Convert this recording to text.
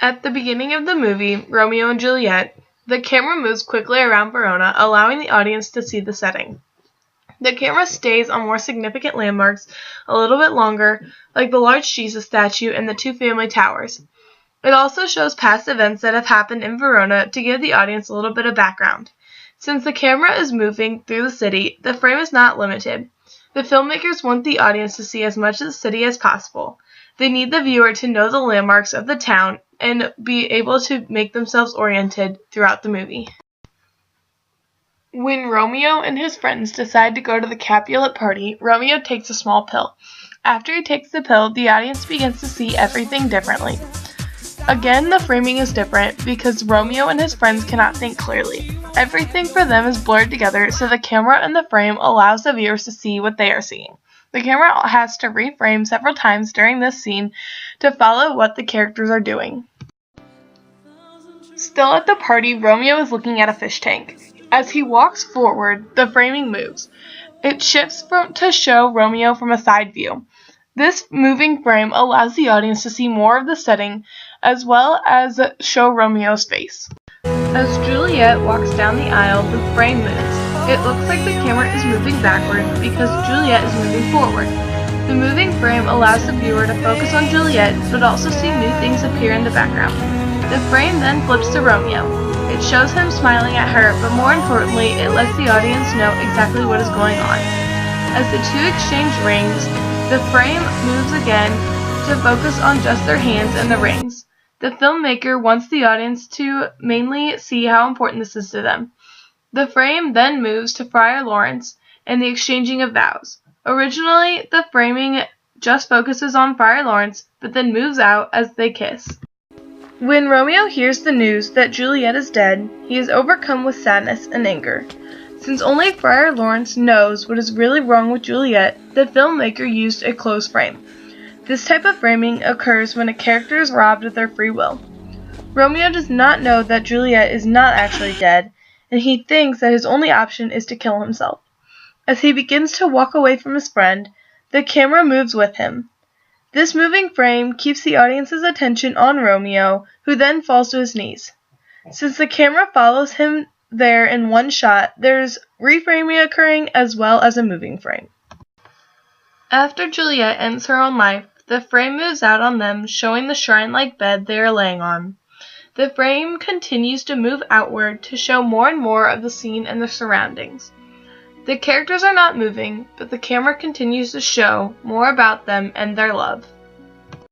At the beginning of the movie, Romeo and Juliet, the camera moves quickly around Verona, allowing the audience to see the setting. The camera stays on more significant landmarks a little bit longer, like the large Jesus statue and the two family towers. It also shows past events that have happened in Verona to give the audience a little bit of background. Since the camera is moving through the city, the frame is not limited. The filmmakers want the audience to see as much of the city as possible. They need the viewer to know the landmarks of the town and be able to make themselves oriented throughout the movie. When Romeo and his friends decide to go to the Capulet party, Romeo takes a small pill. After he takes the pill, the audience begins to see everything differently. Again, the framing is different because Romeo and his friends cannot think clearly. Everything for them is blurred together, so the camera and the frame allows the viewers to see what they are seeing. The camera has to reframe several times during this scene to follow what the characters are doing. Still at the party, Romeo is looking at a fish tank. As he walks forward, the framing moves. It shifts to show Romeo from a side view. This moving frame allows the audience to see more of the setting, as well as show Romeo's face. As Juliet walks down the aisle, the frame moves. It looks like the camera is moving backward because Juliet is moving forward. The moving frame allows the viewer to focus on Juliet, but also see new things appear in the background. The frame then flips to Romeo. It shows him smiling at her, but more importantly, it lets the audience know exactly what is going on. As the two exchange rings, the frame moves again to focus on just their hands and the rings. The filmmaker wants the audience to mainly see how important this is to them. The frame then moves to Friar Lawrence and the exchanging of vows. Originally, the framing just focuses on Friar Lawrence, but then moves out as they kiss. When Romeo hears the news that Juliet is dead, he is overcome with sadness and anger. Since only Friar Lawrence knows what is really wrong with Juliet, the filmmaker used a closed frame. This type of framing occurs when a character is robbed of their free will. Romeo does not know that Juliet is not actually dead, and he thinks that his only option is to kill himself. As he begins to walk away from his friend, the camera moves with him. This moving frame keeps the audience's attention on Romeo, who then falls to his knees. Since the camera follows him there in one shot, there's reframing occurring as well as a moving frame. After Juliet ends her own life, the frame moves out on them, showing the shrine-like bed they are laying on. The frame continues to move outward to show more and more of the scene and the surroundings. The characters are not moving, but the camera continues to show more about them and their love.